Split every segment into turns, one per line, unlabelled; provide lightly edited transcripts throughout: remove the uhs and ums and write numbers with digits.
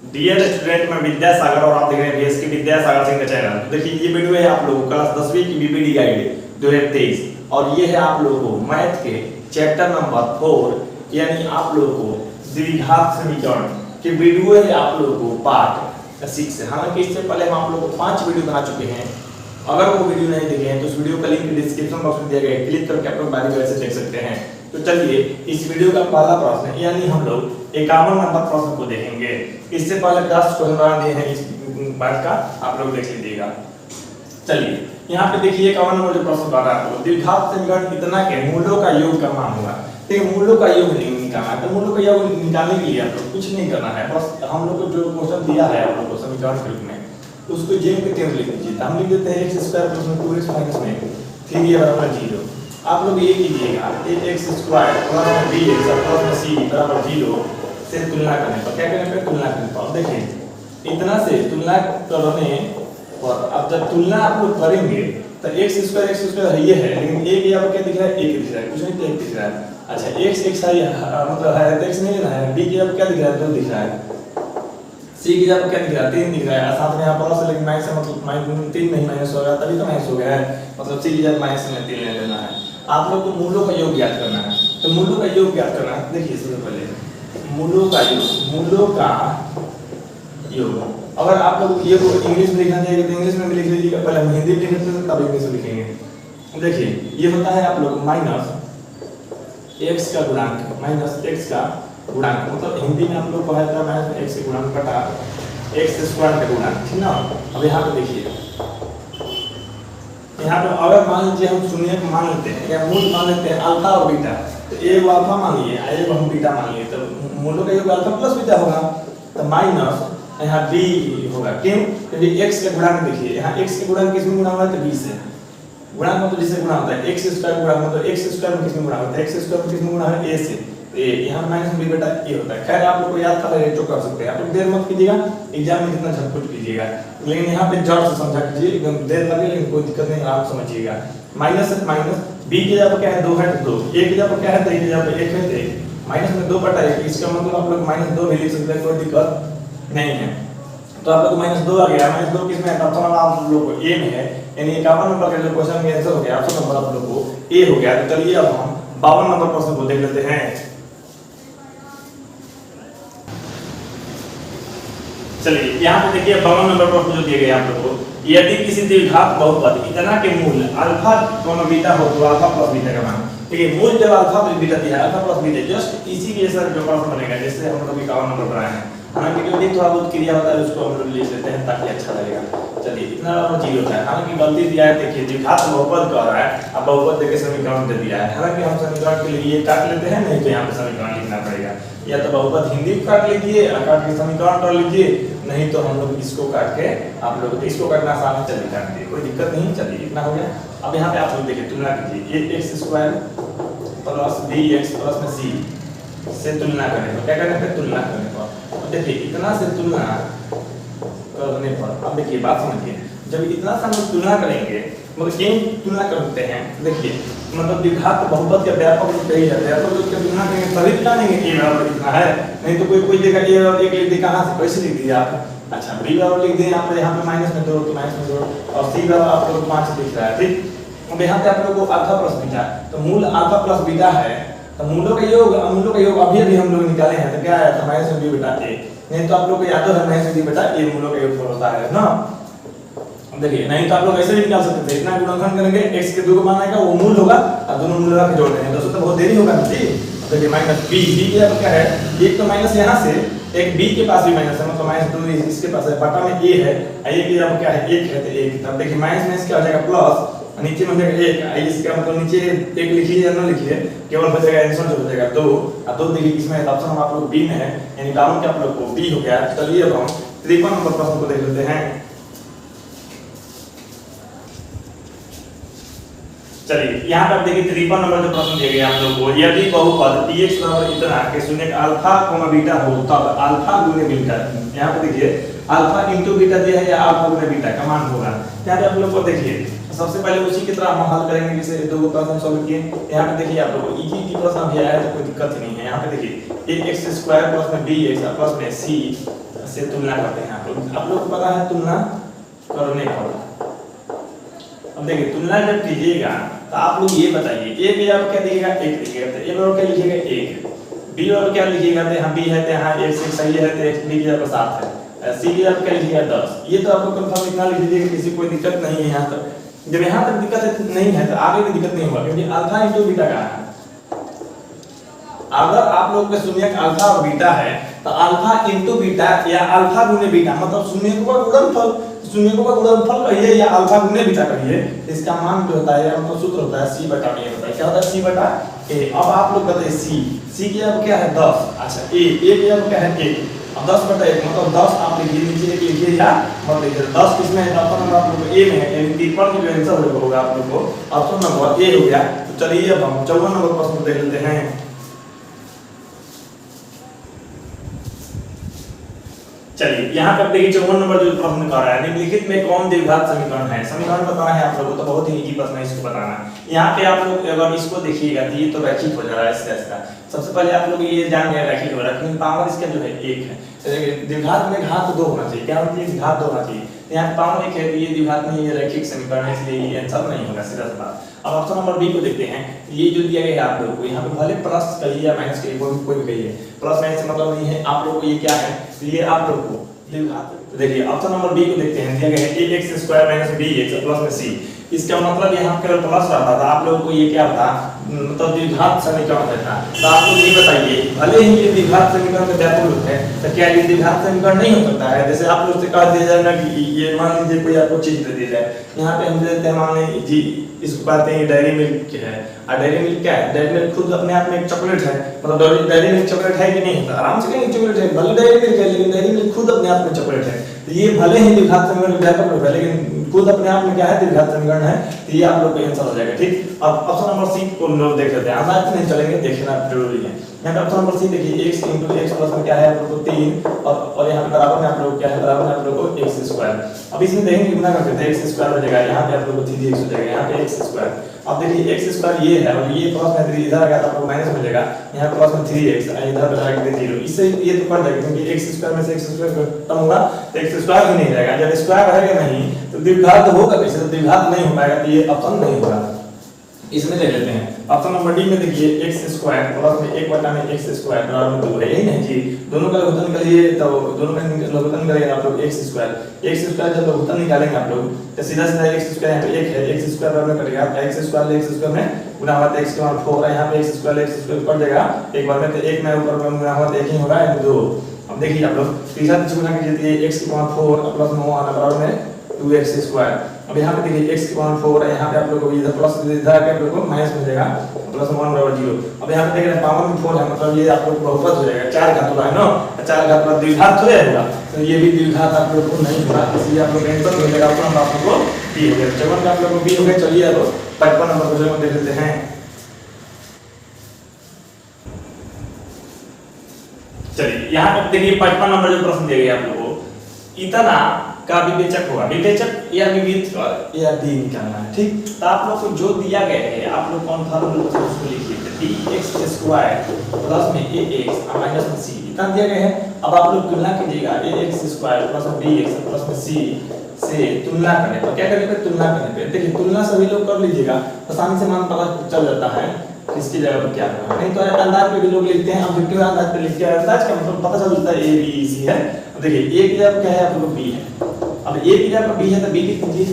Dear student, मैं विद्यासागर और आप देख रहे हैं बीएस के विद्यासागर सिंह का चैनल। देखिए ये वीडियो है आप लोगों को क्लास 10वीं की बीपीडी गाइड 2023 और ये है आप लोगों को मैथ के चैप्टर नंबर 4 यानी आप लोगों को द्विघात समीकरण के वीडियो है आप लोगों को पार्ट 6 है। हालांकि इससे पहले हम आप लोगों को 5 वीडियो बना चुके हैं। अगर वो वीडियो नहीं देखे हैं तो उस वीडियो का लिंक डिस्क्रिप्शन बॉक्स में दिया गया है, क्लिक करके आप लोग बारी बारी से देख सकते हैं। तो चलिए इस वीडियो का पहला प्रश्न यानी हम लोग 51 नंबर प्रश्न को देखेंगे। इससे पहले 10 क्वेश्चन बना दिए हैं इस पार्ट का, आप लोग देख लीजिएगा। चलिए यहाँ पे देखिए 51 नंबर जो प्रश्न बता रहा है आपको, द्विघात समीकरण इतना के मूलों का योग करना होगा। ठीक है, मूलों का योग नहीं निकालना है। तो मूलों का योग निकालने के लिए आप लोग कुछ नहीं करना है, बस हम लोग को जो क्वेश्चन दिया है आप लोग को समीकरण के रूप में उसको जेम के तेम लिख दीजिए। हम लिख देते हैं x² + 2x - 3 = 0। आप लोग ये कीजिएगा x² + bx + c = 0 से तुलना करने पर क्या करने पर तुलना करने पर देखिए इतना से तुलना करने पर अब जब तुलना आप लोग करेंगे तो x² ये है, लेकिन a की यहाँ क्या दिख रहा है, 1 दिख रहा है, कुछ नहीं 1 दिख रहा है। अच्छा x है मतलब है तो x नहीं लेना है। b की यहाँ क्या दिख रहा है, 2 दिख रहा है। c की यहाँ क्या दिख रहा है, 3 दिख रहा है। साथ में यहाँ प्लस लेकिन माइनस से मतलब 3 नहीं माइनस होगा तभी तो माइनस हो गया है, मतलब c की जगह माइनस में 3 ले लेना है। आप लोग को मूलों का योग ज्ञात करना है। तो मूलों का योग ज्ञात करना है, देखिए सबसे पहले मूलों का योग अगर आप लोग ये इंग्लिश में लिखना चाहिए तो इंग्लिश में भी लिख लीजिएगा, पहले हम हिंदी में लिखते हैं तब इंग्लिश में लिखेंगे। देखिए ये होता है आप लोग माइनस x का गुणांक, मतलब हिंदी में आप लोग पढ़ा जाता है माइनस x का गुणांक बटा x² का गुणांक, ठीक ना। अब यहाँ पे देखिए यहाँ पे अगर मान लीजिए हम शून्य को मान लेते हैं या मूल मान लेते हैं अल्फा और बीटा, तो एक अल्फा मान लिए एक हम बीटा मान लिए, तो मूलों का योग अल्फा प्लस बीटा होगा। तो माइनस यहाँ b होगा, क्यों? क्योंकि x का गुणांक देखिए यहाँ x का गुणांक किसमें गुणा होगा, तो b से गुणांक मतलब जिससे गुणा होता है x² गुणा मतलब x² में किसमें गुणा होता है, x² में किसमें गुणा है, a से। तो यहाँ माइनस b बटा a होता है। खैर आप लोग को याद था पहले तो कर सकते हैं, आप लोग देर मत कीजिएगा, एग्जाम में जितना झटपट कीजिएगा, लेकिन यहाँ पे जड़ से समझा कीजिए, एकदम देर लगे लेकिन कोई दिक्कत नहीं, आप समझिएगा। माइनस b की जगह क्या है 2 है तो 2, a की जगह क्या है 3 की जगह 1 है तो 1, माइनस में 2 बटा 1, इसका मतलब आप लोग -2 भी लिख सकते हैं, कोई दिक्कत नहीं है। तो आप लोग -2 आ गया, -2 किसमें है, ऑप्शन नंबर आप लोग को ए में है, यानी 51 नंबर का जो क्वेश्चन का आंसर हो गया ऑप्शन नंबर आप लोग को ए हो गया। तो चलिए अब हम 52 नंबर प्रश्न को देख लेते हैं। चलिए यहाँ पे देखिए 52 नंबर प्रश्न जो दिए गए आप लोग को, यदि किसी द्विघात बहुपद इतना के मूल अल्फा + बीटा हो तो अल्फा + बीटा का मान। देखिए मूल जब अल्फा + बीटा दिया है, अल्फा + बीटा जस्ट इसी के जैसा जो प्रश्न बनेगा जैसे हम लोग 51 नंबर बनाए हैं। हालांकि जो भी थोड़ा बहुत क्रिया होता है उसको हम लोग लिख लेते हैं ताकि अच्छा लगेगा। चलिए इतना वाला चीज होता है, हालांकि गलती दिया है, देखिए द्विघात बहुपद कह रहा है, अब बहुपद देके समीकरण दे दिया है। हालांकि हम समीकरण के लिए ये काट लेते हैं, नहीं तो यहाँ पे समीकरण लिखना पड़ेगा, या तो बहुपद हिंदी में काट लीजिए काट के समीकरण कर लीजिए, नहीं तो हम लोग इसको काट के आप लोग इसको काटना आसान है, चलिए काट दिए, कोई दिक्कत नहीं। चलिए इतना हो गया। अब यहाँ पे आप लोग देखिए तुलना कीजिए, ये x² + bx + c से तुलना करने पर क्या करने पर तुलना करने पर, देखिए इतना से तुलना करने पर, अब देखिए बात समझिए, जब इतना से हम तुलना करेंगे मतलब क्यों तुलना करते हैं, देखिए मतलब द्विघात बहुपद का व्यापक रूप यही है, व्यापक रूप की तुलना करेंगे तभी जानेंगे a बराबर कितना है, नहीं तो कोई देगा a बराबर 1 लिख दे, कहां से कैसे लिख दिया आप। अच्छा b बराबर लिख दिए यहाँ पे माइनस में 2 तो माइनस में 2 और c बराबर आप लोग 5 दिख रहा है, ठीक। अब यहाँ पे आप लोग को अल्फा + बीटा, तो मूल अल्फा + बीटा है, तो मूलों का योग अभी हम लोग निकाले हैं, तो क्या आया था -b बटा a, नहीं तो आप लोग को याद है -b बटा a मूलों का योग होता है ना। देखिए नहीं तो आप लोग ऐसे भी निकाल सकते थे, इतना गुणनखंड करेंगे x के 2 को मान आएगा वो मूल होगा और दोनों मूल लगा के जोड़ देंगे, दोस्तों तो बहुत देरी होगा ना जी। देखिए -b की अब क्या है, एक तो माइनस यहाँ से एक b के पास भी माइनस है, मतलब -2 इसके पास है, बटा में a है, a की अब क्या है 1 है तो 1, तब देखिए माइनस क्या हो जाएगा प्लस, नीचे में जाएगा 1, इसका मतलब नीचे 1 लिखिए या ना लिखिए, केवल बचेगा आंसर जो बचेगा 2 और 2 देखिए इसमें ऑप्शन हम आप लोग बी में है, यानी डाउन के आप लोग को बी हो गया। चलिए अब हम 53 नंबर प्रश्न को देख लेते हैं। चलिए यहाँ पर देखिए 53 नंबर जो प्रश्न दिए गए आप लोग को, यदि बहुपद px बराबर इतना के शून्य अल्फा + बीटा हो तब अल्फा × बीटा, यहाँ पे देखिए अल्फा × बीटा दिया है या अल्फा × बीटा का मान होगा। यहाँ पे आप लोग को देखिए सबसे पहले उसी की तरह हम हल करेंगे, जैसे दो प्रश्न सॉल्व किए। यहाँ पे देखिए आप लोग को इजी प्रश्न भी आया है तो कोई दिक्कत नहीं है। यहाँ पे देखिए x² + bx + c से तुलना करते हैं आप लोग को पता है तुलना करने का। अब देखिए तुलना जब कीजिएगा तो आप लोग ये बताइए, ए की जगह क्या लिखिएगा, 1 लिखिएगा, तो ए और क्या लिखिएगा 1, बी और क्या लिखिएगा, तो यहाँ बी है तो यहाँ 1 से सही है तो x बी की जगह 7 है, सी की जगह क्या लिखिएगा 10। ये तो आपको कंफर्म इतना लिख दीजिए कि किसी कोई दिक्कत नहीं है यहाँ तक। जब यहाँ तक दिक्कत नहीं है तो आगे भी दिक्कत नहीं होगा, क्योंकि अल्फा इंटू बीटा का है। अगर आप लोग के शून्य अल्फा और बीटा है तो अल्फा इंटू बीटा या अल्फा गुने बीटा, मतलब शून्य का गुणनफल, शून्य का गुणनफल कहिए या अल्फा गुने बीटा कहिए, इसका मान जो होता है मतलब सूत्र होता है c बटा a होता है। क्या होता है c बटा a। अब आप लोग बताइए c की जगह क्या है 10, अच्छा a की जगह क्या है 1, अब 10 बटा 1 मतलब 10 आप लिखिए, नीचे लिखिए या मत लिखिए। 10 किसमें है, ऑप्शन नंबर आप लोग को a में है, यानी तीसरा जो आंसर होगा आप लोग को ऑप्शन नंबर a हो गया। तो चलिए अब हम 54 नंबर प्रश्न देख लेते हैं। चलिए यहाँ पर देखिए 54 नंबर जो प्रश्न कर रहा है, निम्नलिखित में कौन द्विघात समीकरण है। समीकरण बताना है आप लोगों को, तो बहुत ही इजी प्रश्न है, इसको बताना। यहाँ पे आप लोग अगर इसको देखिएगा तो ये तो रैखिक हो जा रहा है इसका। सबसे पहले आप लोग ये जान गए रैखिक हो रहा है, लेकिन पावर इसका जो है 1 है। द्विघात में घात 2 होना चाहिए, क्या होना चाहिए, घात 2 होना चाहिए। यहाँ पावर 1 है तो ये द्विघात नहीं, ये रैखिक समीकरण है, इसलिए ये आंसर नहीं होगा, सीधा सा बात। अब ऑप्शन नंबर बी को देखते हैं। ये जो दिया गया है आप लोगों को, यहाँ पे भले प्लस कहिए या माइनस कहिए, कोई भी कहिए, प्लस माइनस से मतलब नहीं है आप लोग को। ये क्या है, ये आप लोग को तो देखिए ऑप्शन नंबर बी को देखते हैं। दिया गया है ax square minus bx plus में c। इसका मतलब यहाँ पे प्लस रहता था, आप लोगों को ये क्या था, मतलब द्विघात समीकरण रहता। तो आप लोग ये बताइए, भले ही ये द्विघात समीकरण का व्यापक है, तो क्या ये द्विघात समीकरण नहीं हो सकता है। जैसे आप लोग से कह दिया जाए ना कि ये मान लीजिए कोई आपको चीज दे दी जाए, यहाँ पे हम देते हैं मान लीजिए जी इसको कहते हैं डेयरी मिल्क है, और डेयरी मिल्क क्या है, डेयरी मिल्क खुद अपने आप में एक चॉकलेट है, मतलब डेयरी मिल्क चॉकलेट है कि नहीं होता, आराम से कहेंगे चॉकलेट है, भले डेयरी मिल्क है लेकिन डेयरी मिल्क खुद अपने आप में चॉकलेट है। तो ये भले ही द्विघात समीकरण व्यापक रूप है, लेकिन खुद अपने आप में क्या है, द्विघात समीकरण है। तो ये आप लोग का आंसर हो जाएगा, ठीक। अब ऑप्शन नंबर सी को नोट देख लेते हैं, आसान नहीं चलेंगे, देखना जरूरी है। यहाँ पे ऑप्शन नंबर सी देखिए, x * x प्लस में क्या है आप लोग को 3, और यहाँ पे बराबर में आप लोग क्या है, बराबर में आप लोग को x स्क्वायर। अब इसमें देखेंगे गुना करके तो x स्क्वायर हो जाएगा, यहाँ पे आप लोग को 3x हो जाएगा, यहाँ पे x स्क्वायर। अब देखिए x स्क्वायर ये है और ये प्लस में 3 इधर आ गया तो आपको माइनस मिलेगा, यहाँ प्लस में 3x इधर बचा के 0। इससे ये तो कट जाएगा, क्योंकि x स्क्वायर में से x स्क्वायर खत्म होगा तो x स्क्वायर ही नहीं रहेगा। जब स्क्वायर रहेगा नहीं तो द्विघात होगा कैसे, तो द्विघात नहीं हो पाएगा, तो ये ऑप्शन नहीं होगा। इसमें ले लेते हैं ऑप्शन नंबर डी में देखिए, x स्क्वायर प्लस में 1 बटा में x स्क्वायर बराबर में 2 है, यही नहीं जी। दोनों का लघुत्तम निकालिए, तो दोनों का लघुत्तम निकालिए आप लोग x स्क्वायर जब लघुत्तम निकालेंगे आप लोग तो सीधा x स्क्वायर यहाँ पे 1 है, x स्क्वायर बराबर में कटेगा x स्क्वायर में गुना हुआ तो x के मान 4 है, यहाँ पे x स्क्वायर कट जाएगा एक बार में, तो 1 में ऊपर में गुना हुआ तो 1 ही होगा, 2। अब देखिए आप लोग तीसरा चीज गुना कीजिए, x के मान 4 प्लस 9 आना बराबर में 2x स्क्वायर। अब यहाँ पे देखिए x के मान 4 है, यहाँ पे आप लोगों को इधर प्लस इधर आके आप लोगों को माइनस मिल जाएगा, प्लस 1 बराबर 0। अब यहाँ पे देख रहे हैं पावर में 4 है, मतलब ये आप लोग को बहुपद हो जाएगा, 4 घात होगा है ना, 4 घात मतलब द्विघात हो जाएगा, तो ये भी द्विघात आप लोग को नहीं होगा, इसलिए आप लोग आंसर हो जाएगा आपको, हम आप लोग को b हो गया। 54 का आप लोग को b हो गया। चलिए अब 55 नंबर क्वेश्चन देख लेते हैं। चलिए यहाँ पे देखिए 55 नंबर जो प्रश्न दिया गया आप लोगों को, इतना का विवेचक होगा, विवेचक या विविध या डी निकालना है, ठीक। तो आप लोग को जो दिया गया है आप लोग कौन फॉर्मूला से उसको लिखिए, dx स्क्वायर प्लस में ax माइनस में c इतना दिया गया है। अब आप लोग तुलना कीजिएगा, ax स्क्वायर प्लस में bx प्लस में c से तुलना करने पर क्या करने पे, तुलना करने पे देखिए तुलना सभी लोग कर लीजिएगा, आसानी से मान पता चल जाता है इसकी जगह पर क्या करना, नहीं तो अंदाज पे भी लोग लिखते हैं, हम ऑब्जेक्टिव अंदाज पे लिखते हैं, अंदाज का मतलब पता चल जाता है a b c है। देखिए a की जगह क्या है आप लोग b है, अब a की जगह b है तो b लिख दीजिए।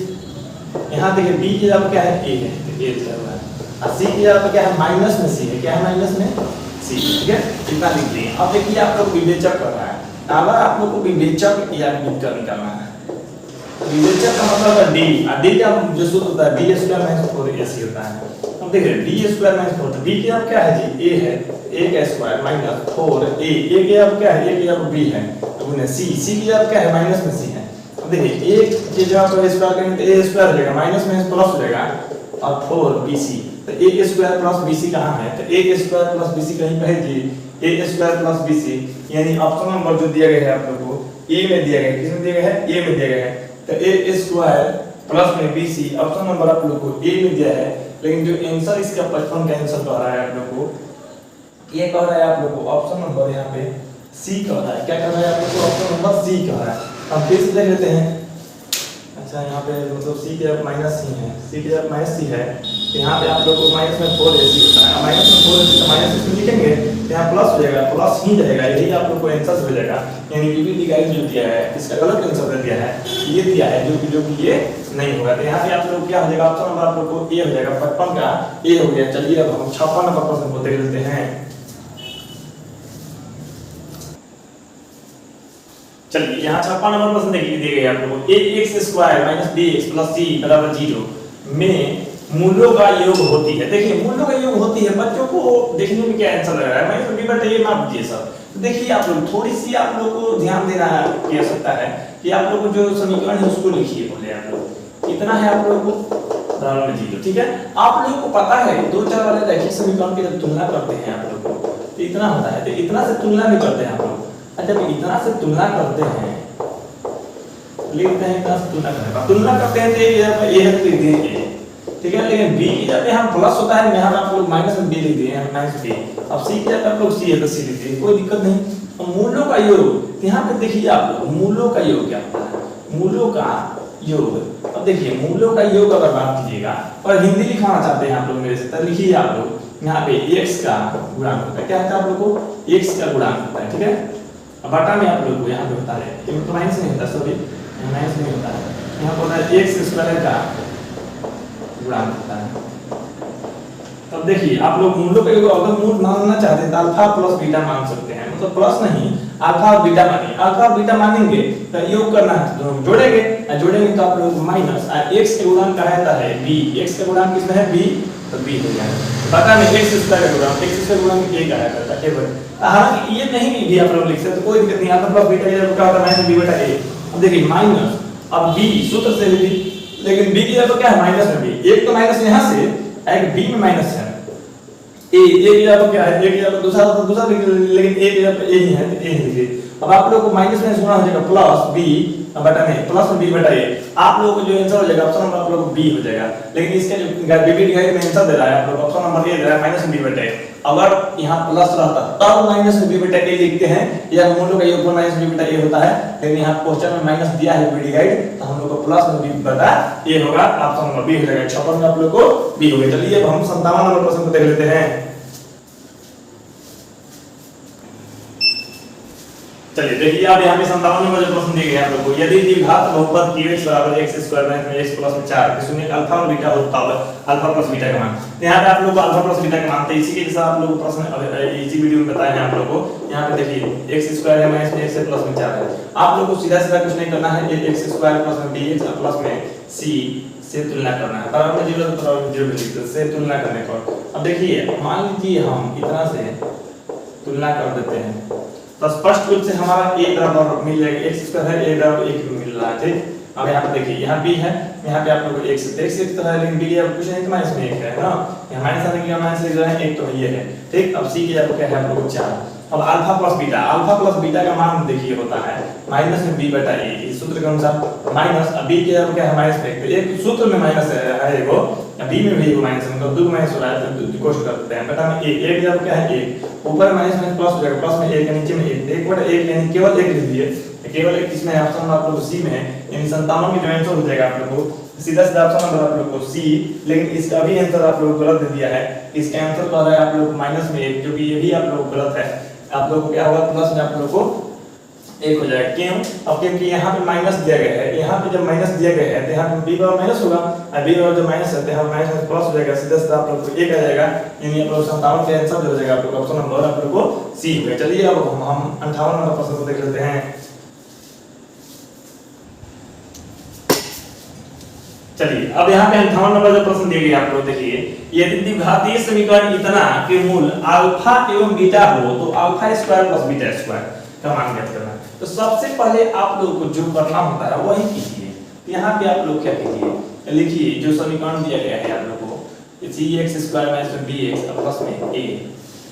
यहाँ देखिए b की जगह क्या है a है, तो a लिखा हुआ है, और c की जगह क्या है माइनस में c है, क्या है माइनस में c, ठीक है, इतना लिख दिए। अब देखिए आप लोग विवेचक कर रहा है, अगर आप लोग को विवेचक या विवेचक निकालना है, विवेचक का मतलब है d, और d का जो सूत्र होता है d स्क्वायर माइनस 4ac होता है। अब देखिए d स्क्वायर माइनस 4, तो d की अब क्या है जी, a है, a का स्क्वायर माइनस 4a, a की अब क्या है, a की अब b है, अब c की अब क्या है माइनस में c है। अब देखिए a की जगह पर स्क्वायर करेंगे तो a स्क्वायर हो जाएगा, माइनस में प्लस हो जाएगा, और 4bc, तो a स्क्वायर प्लस bc कहाँ है, तो a स्क्वायर प्लस bc कहीं पे है जी, a स्क्वायर प्लस bc, यानी ऑप्शन नंबर जो दिया गया है आप लोगों को a में दिया गया है, किसमें दिया गया है, a में दिया गया है, तो a स्क्वायर प्लस में bc ऑप्शन नंबर आप लोगों को a में दिया है। लेकिन जो आंसर इसका 55 का आंसर कह रहा है आप लोगों को, ये कह रहा है आप लोगों को ऑप्शन नंबर यहाँ पे सी कह रहा है, क्या कह रहा है आपको, ऑप्शन नंबर सी कह रहा है। हम फिर से देख लेते हैं। अच्छा यहाँ पे मतलब सी के जब माइनस सी है, सी के जब माइनस सी है तो यहाँ पे आप लोग को माइनस में 4 AC होता है, माइनस में 4 AC तो माइनस इसमें लिखेंगे तो यहाँ प्लस हो जाएगा, प्लस ही रहेगा, यही आप लोग को आंसर हो जाएगा। यानी बीबी गाइड जो दिया है इसका गलत आंसर दे दिया है, ये दिया है जो कि ये नहीं होगा। तो यहाँ पे आप लोग क्या हो जाएगा, ऑप्शन नंबर आप लोग को ए हो जाएगा, 55 का ए हो गया। चलिए अब हम 56 नंबर प्रश्न को देख लेते हैं। चलिए यहाँ 56 नंबर प्रश्न देखिए दिए गए आप लोगों को, ax² - bx + c = 0 में मूलों का योग होती है। देखिए मूलों का योग होती है, बच्चों को देखने में क्या आंसर लग रहा है, मैं तो भी बताइए माफ कीजिए सब। तो देखिए आप लोग थोड़ी सी आप लोगों को ध्यान देना की आवश्यकता है कि आप लोग जो समीकरण है उसको लिखिए। बोले आप लोग कितना है आप लोगों को बराबर 0, ठीक है। आप लोगों को पता है 2 4 वाले रैखिक समीकरण की जब तुलना करते हैं आप लोग को तो इतना होता है, तो इतना से तुलना भी करते हैं आप लोग। जब इतना से तुलना करते हैं, लिखते हैं इतना से तुलना करते हैं तो ये है तो ये, ठीक है। लेकिन b की जब यहाँ प्लस होता है, यहाँ आप लोग माइनस में b लिख दिए हैं, माइनस b। अब c की जब आप लोग c है तो c लिख दिए, कोई दिक्कत नहीं। अब मूलों का योग, यहाँ पे देखिए आप लोग मूलों का योग क्या होता है, मूलों का योग। अब देखिए मूलों का योग अगर बात कीजिएगा और हिंदी लिखवाना चाहते हैं आप लोग मेरे से, तो लिखिए आप लोग यहाँ पे x का गुणांक होता है, क्या होता है आप लोग को x का गुणांक होता है, ठीक है। अब बटा में आप लोग को यहाँ पे होता है, तो माइनस नहीं होता, सॉरी माइनस नहीं होता है, यहाँ पर होता है x² का गुणांक होता है। तब देखिए आप लोग मूलों का योग अगर मूल मानना चाहते हैं तो अल्फा प्लस बीटा मान सकते हैं, मतलब प्लस नहीं अल्फा और बीटा मानिए। अल्फा और बीटा मानेंगे तो योग करना है तो जोड़ेंगे, जोड़ेंगे तो आप लोग माइनस x के गुणांक का रहता है b, x का गुणांक किसमें है b, तो b हो जाएगा। बता में x² का गुणांक, x का गुणांक a का रहता है। हालांकि ये नहीं भी आप लोग लिख सकते, कोई दिक्कत नहीं। अल्फा प्लस बीटा ये क्या होता है -b/a। अब देखिए माइनस, अब b सूत्र से भी, लेकिन b की जगह क्या है माइनस में b, एक तो माइनस यहां से एक b में माइनस है, a की जगह क्या है, a की जगह दूसरा लेकिन a की जगह a ही है तो a ही लिखिए। अब आप लोगों को माइनस में गुणा हो जाएगा प्लस b बटा में प्लस में b/a। आप लोगों को जो आंसर हो जाएगा ऑप्शन नंबर आप लोगों को b हो जाएगा। लेकिन इसका जो बीबी गाइड में आंसर दे रहा है आप लोग ऑप्शन नंबर ए दे रहा है -b/a। अगर यहां प्लस रहता तब -b/a लिखते हैं, या मूलों का योग -b/a होता है। लेकिन यहां क्वेश्चन में माइनस दिया है बीबी गाइड, तो हम लोग को प्लस में b/a होगा, ऑप्शन नंबर बी हो जाएगा। 56 में आप लोग को b हो गया। चलिए अब हम 57 नंबर प्रश्न को देख लेते हैं। चलिए देखिए अब यहाँ पे 57 नंबर जो प्रश्न दिए गए आप लोग को, यदि द्विघात बहुपद q(x) = x² में x + 4 के शून्य अल्फा और बीटा होता है, अल्फा प्लस बीटा का मान। तो यहाँ पे आप लोग को अल्फा प्लस बीटा का मान, तो इसी के जैसा आप लोग को प्रश्न इसी वीडियो में बताए हैं आप लोग को। यहाँ पे देखिए x² है माइनस में x से प्लस में 4 है। आप लोग को सीधा सीधा कुछ नहीं करना है, x² प्लस में bx प्लस में c से तुलना करना है। बराबर में 0 तो 0 लिख दो से तुलना करने पर। अब देखिए मान लीजिए हम इतना से तुलना कर देते हैं तो स्पष्ट रूप से हमारा a बराबर मिल जाएगा, x² है a बराबर 1 मिल रहा है, ठीक। अब यहाँ पे देखिए यहाँ b है, यहाँ पे आप लोगों को x तो है, लेकिन b अब कुछ नहीं तो माइनस में 1 है ना, यहाँ माइनस आने की माइनस लिख रहे हैं 1 तो ये है, ठीक। अब c की जगह क्या है आप लोगों को 4। अब अल्फा प्लस बीटा का मान देखिए होता है -b/a, इस सूत्र के अनुसार माइनस b की जगह क्या है -1, तो एक सूत्र में माइनस है एगो, b में भी एगो माइनस है, मतलब 2 माइनस हो रहा है तो कोष्ट कर देते हैं। बटा में a की जगह क्या है 1, ऊपर माइनस में प्लस हो जाएगा, प्लस में 1 के नीचे में 1 यानी केवल 1 लिख दिए, केवल 1 किसमें है ऑप्शन आप लोग को c में है, यानी 57 में जो आंसर हो जाएगा आप लोग को सीधा सीधा ऑप्शन नंबर आप लोग को c। लेकिन इसका भी आंसर आप लोग गलत दे दिया है, इसका आंसर कह रहा है आप लोग माइनस में 1, क्योंकि ये भी आप लोग गलत है। आप लोगों को क्या होगा प्लस में आप लोगों को 1 हो जाएगा, क्यों? अब क्योंकि यहाँ पे माइनस दिया गया है, यहाँ पे जब माइनस दिया गया है तो यहाँ पे b बराबर माइनस होगा, और b बराबर जब माइनस है तो यहाँ माइनस में प्लस हो जाएगा, सीधा सीधा आप लोग को 1 आ जाएगा, यानी आप लोग 57 का आंसर हो जाएगा आप लोग ऑप्शन नंबर आप लोग को c हो गया। चलिए अब हम 58 नंबर प्रश्न को देख लेते हैं। चलिए अब यहाँ पे 58 नंबर जो प्रश्न दिए गए आप लोग देखिए, यदि द्विघातीय समीकरण इतना के मूल अल्फा एवं बीटा हो तो α² + β² का मान ज्ञात करना। तो सबसे पहले आप लोग को जो करना होता है वही कीजिए। तो यहाँ पे आप लोग क्या कीजिए, लिखिए जो समीकरण दिया गया है आप लोग को cx² - bx प्लस में a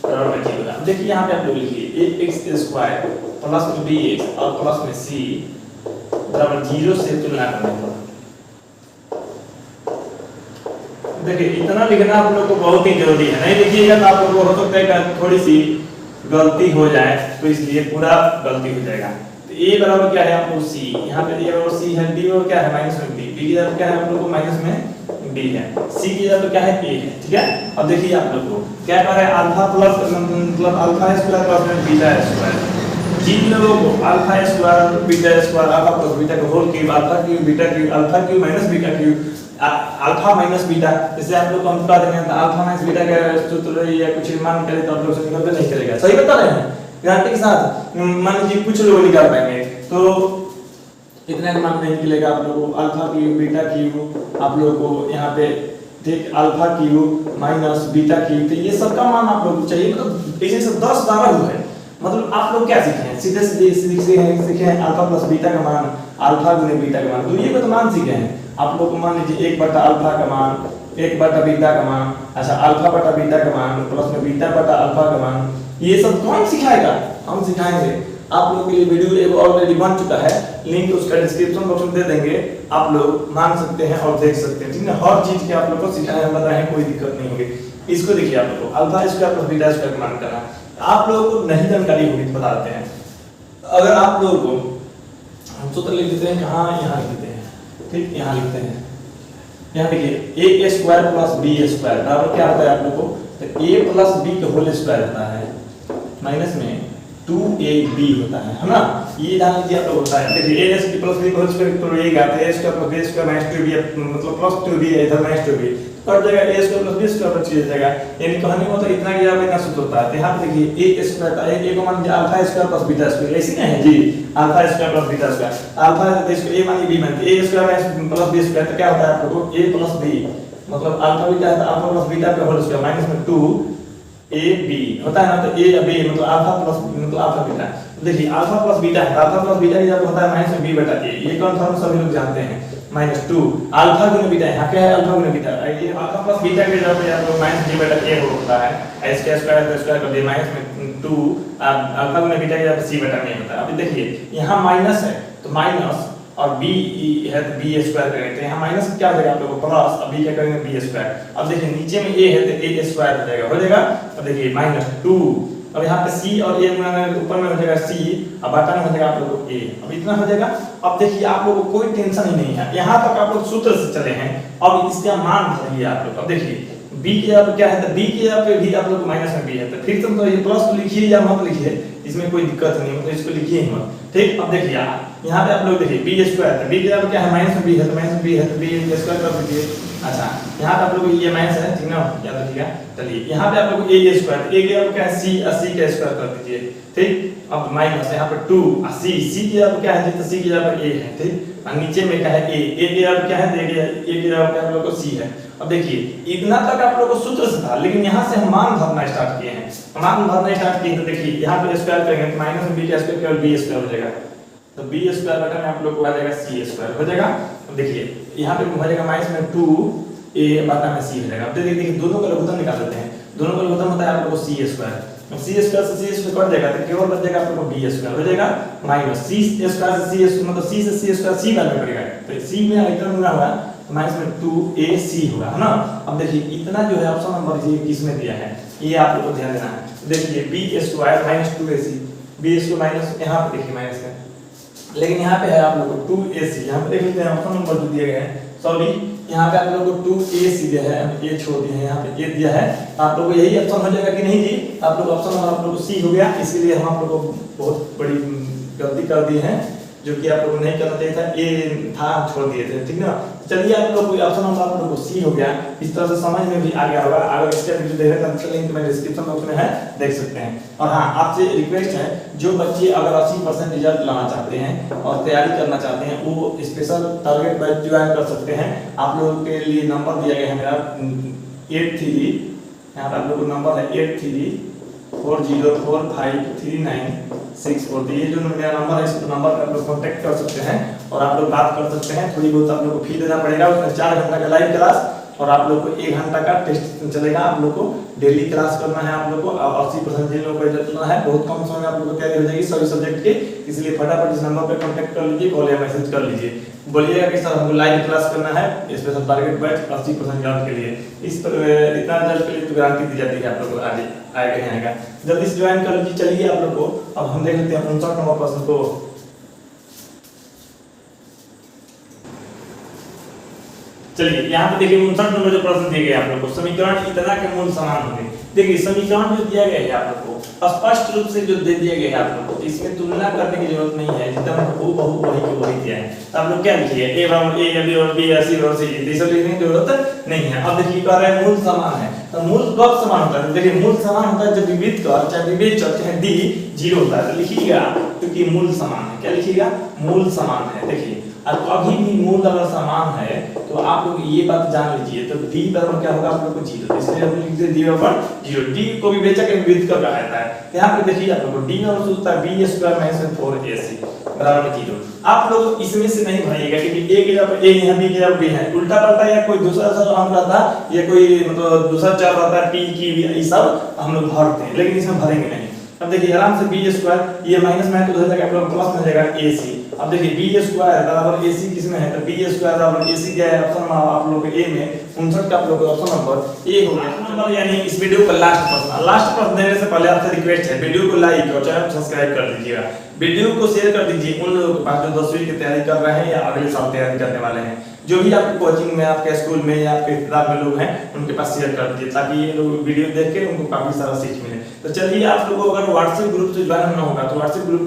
बराबर में 0। अब देखिए यहाँ पे आप लोग लिखिए ax² प्लस में bx और प्लस में c बराबर 0 से तुलना करने पर। देखिए इतना लिखना आप लोग को बहुत ही जरूरी है, नहीं लिखिएगा तो आप लोग को हो सकता है थोड़ी सी गलती हो जाए तो इसलिए पूरा गलती हो जाएगा। तो a बराबर क्या है आप लोग c, यहाँ पे a बराबर c है, b बराबर क्या है माइनस में b, b की जगह क्या है आप लोग को माइनस में b है, c की जगह क्या है a है, ठीक है। अब देखिए आप लोग को क्या कर रहा है अल्फा प्लस मतलब alpha square plus beta square, जिन लोगों को alpha square beta square alpha plus beta का whole cube alpha cube beta cube alpha cube minus beta cube alpha minus beta, जैसे आप लोग हम बता देंगे अल्फा माइनस बीटा का सूत्र या कुछ मान करें तो आप लोग से निकल नहीं चलेगा, सही बता रहे हैं गारंटी के साथ। मान लीजिए कुछ लोग निकाल पाएंगे तो इतना मान नहीं निकलेगा आप लोगों को अल्फा क्यूब बीटा क्यूब आप लोगों को यहाँ पे ठीक alpha cube minus beta cube, तो ये सबका मान आप लोगों को चाहिए। मतलब ऐसे सब 10-12 हुए, मतलब आप लोग क्या सीखे हैं सीधे सीखे हैं अल्फा प्लस बीटा का मान अल्फा गुने बीटा का मान, तो ये तो मान सीखे हैं आप लोग को। मान लीजिए 1 बटा अल्फा का मान 1 बटा बीटा का मान, अच्छा अल्फा बटा बीटा का मान प्लस में बीटा बटा अल्फा का मान, ये सब कौन सिखाएगा, हम सिखाएंगे। आप लोगों के लिए वीडियो एक ऑलरेडी बन चुका है, लिंक उसका डिस्क्रिप्शन बॉक्स में दे देंगे, आप लोग मान सकते हैं और देख सकते हैं, ठीक है। हर चीज के आप लोग को सिखाए हैं बताए हैं, कोई दिक्कत नहीं होगी। इसको देखिए आप लोग को alpha square plus beta square का मान करना, आप लोगों को नहीं जानकारी होगी तो बताते हैं। अगर आप लोगों को हम सूत्र लिख देते हैं कहाँ, यहाँ लिख देते हैं, ठीक यहाँ लिखते हैं, यहाँ देखिए a square plus b square बराबर क्या होता है आप लोग को, तो a प्लस b का होल स्क्वायर होता है माइनस में 2ab होता है ना। ये जान लीजिए आप लोग होता है, देखिए a प्लस b का होल स्क्वायर तो ये गाते हैं a square plus b square minus 2b मतलब प्लस 2b है इधर माइनस 2b कट जाएगा, a square plus b square बच जाएगा। यानी कहने को तो इतना की जगह इतना सूत्र होता है। तो यहाँ पे देखिए a स्क्वायर का a को मान लीजिए alpha square plus beta square, ऐसे नहीं है जी alpha square plus beta square, alpha है तो इसको a मानिए b मानिए a square plus b square, तो क्या होता है आप लोगों को a प्लस b मतलब अल्फा बीटा है तो अल्फा प्लस बीटा का होल स्क्वायर माइनस में 2ab होता है ना, तो a b मतलब अल्फा प्लस मतलब अल्फा बीटा। तो देखिए अल्फा प्लस बीटा है, अल्फा प्लस बीटा की जब होता है माइनस में b बटा a, ये कौन सा सभी लोग जानते हैं माइनस 2 अल्फा गुने बीटा, यहाँ क्या है अल्फा गुने बीटा, ये अल्फा प्लस बीटा की जब आप लोग माइनस b बटा a होता है, s का स्क्वायर तो स्क्वायर कर दिया माइनस में 2 अल्फा गुने बीटा की जब c बटा a होता है। अब देखिए यहाँ माइनस है तो माइनस और b है तो b स्क्वायर करेंगे, तो यहाँ माइनस क्या हो जाएगा आप लोगों को प्लस, अब b क्या करेंगे b स्क्वायर। अब देखिए नीचे में a है तो a स्क्वायर हो जाएगा। अब देखिए माइनस 2, अब यहाँ पे c और a ऊपर में हो जाएगा c, अब बटा में हो जाएगा आप लोगों को a, अब इतना हो जाएगा। अब देखिए आप लोगों को कोई टेंशन ही नहीं है, यहाँ तक आप लोग सूत्र से चले हैं। अब इसका मान भरिए आप लोग। अब देखिए b की जगह पे क्या है, तो b की जगह पे भी आप लोग को माइनस में b है, तो फिर तो ये प्लस को लिखिए या मत लिखिए, इसमें कोई दिक्कत नहीं है, तो इसको लिखिए ही मत, ठीक। अब देखिए यहाँ पे आप लोग देखिए b स्क्वायर, तो b की जगह पे क्या है माइनस में b है, तो माइनस में b है तो b स्क्वायर कर दीजिए। अच्छा यहाँ पे आप लोग ये माइनस है, ठीक ना, याद रखिएगा। चलिए यहाँ पे आप लोग a स्क्वायर, a की जगह पे क्या है c का स्क्वायर कर दीजिए, ठीक। अब माइनस यहाँ पे 2 c की जगह पे क्या है, तो c की जगह पे a है, ठीक। और नीचे में क्या है a की जगह पे क्या है, देखिए a की जगह पे आप लोग को c है। अब देखिए इतना तक आप लोगों को सूत्र से था, लेकिन यहाँ से हम मान भरना स्टार्ट किए हैं। मान भरना स्टार्ट किए तो देखिए यहाँ पे स्क्वायर करेंगे तो माइनस में b का स्क्वायर केवल b स्क्वायर हो जाएगा, तो b स्क्वायर बटा में आप लोग को आ जाएगा c स्क्वायर हो जाएगा। अब देखिए यहाँ पे हो जाएगा माइनस में 2a बटा में c हो जाएगा। अब देखिए दोनों का लघुत्तम निकाल लेते हैं, दोनों का लघुत्तम होता है आप लोग को c स्क्वायर, c स्क्वायर से c स्क्वायर कट जाएगा तो केवल बच जाएगा आप लोग को b स्क्वायर हो जाएगा माइनस c स्क्वायर से c मतलब c से c स्क्वायर c वैल्यू पड़ेगा, तो c में इतना गुना हुआ माइनस में 2ac होगा, है ना। अब देखिए इतना जो है ऑप्शन नंबर ये किस में दिया है, ये आप लोगों को ध्यान देना है। देखिए b square minus 2ac, b square minus यहाँ पे देखिए माइनस है, लेकिन यहाँ पे है आप लोगों को 2ac, यहाँ पे देख लेते हैं ऑप्शन नंबर जो दिए गए हैं, सॉरी यहाँ पे आप लोगों को 2ac दिया है, ये छोड़ दिया है, यहाँ पे a दिया है, आप लोगों को यही ऑप्शन हो जाएगा कि नहीं जी। आप लोग ऑप्शन नंबर आप लोगों को c हो गया, इसलिए हम आप लोगों को बहुत बड़ी गलती कर दी है जो कि आप लोगों को नहीं करना चाहिए था, ए था छोड़ दिए थे, ठीक ना। चलिए आप लोग कोई ऑप्शन नंबर आप लोगों को सी हो गया, इस तरह से समझ में भी आ गया होगा। अगर इसका वीडियो देखना चाहते हैं लिंक में डिस्क्रिप्शन बॉक्स में है, देख सकते हैं। और हाँ आपसे रिक्वेस्ट है, जो बच्चे अगर 80% रिजल्ट लाना चाहते हैं और तैयारी करना चाहते हैं वो स्पेशल टारगेट बैच ज्वाइन कर सकते हैं। आप लोगों के लिए नंबर दिया गया है मेरा 83, यहाँ पर आप लोगों को नंबर है 8340453964, ये जो मेरा नंबर है इस नंबर पर आप लोग कॉन्टैक्ट कर सकते हैं और आप लोग बात कर सकते हैं। थोड़ी बहुत आप लोग को फी देना पड़ेगा, उसमें 4 घंटा का लाइव क्लास और आप लोग को 1 घंटा का टेस्ट चलेगा। आप लोग को डेली क्लास करना है आप लोग को। 80% जिन लोगों को इतना है, बहुत कम समय में आप लोग को तैयारी हो जाएगी सभी सब्जेक्ट के। इसलिए फटाफट इस नंबर पे कांटेक्ट कर लीजिए, कॉल या मैसेज कर लीजिए, बोलिएगा कि सर हमको लाइव क्लास करना है, स्पेशल टारगेट बैच 80% रिजल्ट के लिए। इस पर इतना रिजल्ट के लिए तो गारंटी दी जाती है आप लोग को, आगे आएगा नहीं आएगा। जल्दी से ज्वाइन कर लीजिए। चलिए आप लोग को अब हम देख लेते हैं 59 नंबर प्रश्न को। चलिए यहाँ पे देखिए 59 नंबर जो प्रश्न दिए गए आप लोग को, समीकरण इतना के मूल समान होंगे। देखिए समीकरण जो दिया गया है आप लोग को स्पष्ट रूप से जो दे दिया गया है आप लोग को, इसमें तुलना करने की जरूरत नहीं है, जितना वो बहु वही को वही दिया है। तो आप लोग क्या लिखिए, a बराबर a b और b c और c, ये सब लिखने की जरूरत नहीं है। अब देखिए कह रहा है मूल समान है, तो मूल कब समान होता है? देखिए मूल समान होता है जब विविध का चाहे विवेचक चाहे d 0 होता है, तो लिखिएगा क्योंकि मूल समान है। क्या लिखिएगा? मूल समान है। देखिए अब अभी भी मूल अगर समान है तो आप लोग ये बात जान लीजिए, तो d बराबर क्या होगा आप लोग को 0, इसलिए हम लिख देते d बराबर 0। d को विवेचक के विविध का कहा जाता है। यहाँ पे देखिए आप लोग को d बराबर होता है b स्क्वायर माइनस 4ac बराबर 0। आप लोग इसमें से नहीं भरिएगा क्योंकि a की जगह पे a है, b की जगह b है, उल्टा पलटा या कोई दूसरा सा हम रहता या कोई मतलब दूसरा चर रहता है p की ये सब हम लोग भरते हैं, लेकिन इसमें भरेंगे नहीं। अब देखिए आराम से b स्क्वायर, ये माइनस में है तो उधर जाके आप लोग प्लस में जाएगा ac। अब देखिए b स्क्वायर बराबर ac किसमें है? तो b स्क्वायर बराबर ac क्या है? ऑप्शन आप लोग के a में 59 का आप लोग का ऑप्शन नंबर a हो गया। नंबर यानी इस वीडियो का लास्ट प्रश्न देने से पहले आपसे रिक्वेस्ट है, वीडियो को लाइक और चैनल को सब्सक्राइब कर दीजिएगा, वीडियो को शेयर कर दीजिए उन लोगों के पास जो 10वीं की तैयारी कर रहे हैं या अगले साल तैयारी करने वाले हैं। जो भी आपके कोचिंग में, आपके स्कूल में या आपके रिश्तेदार में लोग हैं, उनके पास शेयर कर दीजिए ताकि ये लोग वीडियो देख के उनको काफी सारा सीख मिले। तो चलिए आप लोगों को अगर व्हाट्सएप ग्रुप से ज्वाइन होना होगा तो व्हाट्सएप ग्रुप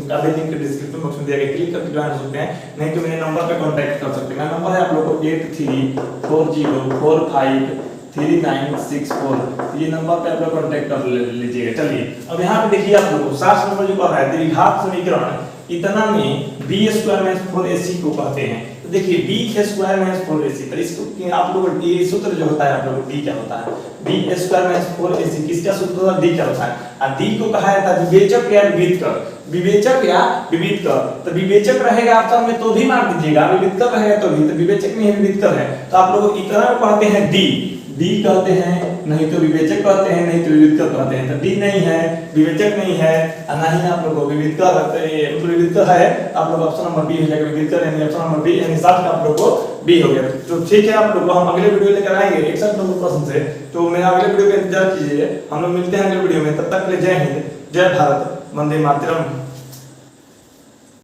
का लिंक डिस्क्रिप्शन बॉक्स में दिया गया, क्लिक करके ज्वाइन हो सकते हैं, नहीं तो मेरे नंबर पे कांटेक्ट कर सकते हैं। मेरा नंबर है आप लोगों को 8340453964, ये नंबर पे आप लोग कांटेक्ट कर लीजिएगा। चलिए अब यहाँ पे देखिए आप लोगों को 60 नंबर जो कह रहा है द्विघात समीकरण इतना में b स्क्वायर माइनस 4ac को कहते हैं। तो देखिए b स्क्वायर माइनस 4ac, तो इसको आप लोग ये सूत्र जो होता है आप लोग d क्या होता है? b स्क्वायर माइनस 4ac किसका सूत्र होता है? d क्या होता है? और d को कहा जाता है विवेचक या विविध कर, विवेचक या विविध कर। तो विवेचक रहेगा ऑप्शन में तो भी मार दीजिएगा, विविध कर रहेगा तो भी, तो विवेचक में है विविध कर है, तो आप लोग इतना कहते हैं d कहते हैं, नहीं तो विवेचक कहते हैं, नहीं तो विविध कर कहते हैं। तो d नहीं है, विवेचक नहीं है, और ना ही आप लोग को विविध कर रखते हैं, मतलब विविध कर है, आप लोग ऑप्शन नंबर बी हो जाएगा, विविध कर यानी ऑप्शन नंबर बी यानी 60 का आप लोग को बी हो गया। तो ठीक है, आप लोग को हम अगले वीडियो लेकर आएंगे 61 नंबर प्रश्न से, तो मेरा अगले वीडियो का इंतजार कीजिए। हम लोग मिलते हैं अगले वीडियो में, तब तक के लिए जय हिंद, जय भारत, वंदे मातरम।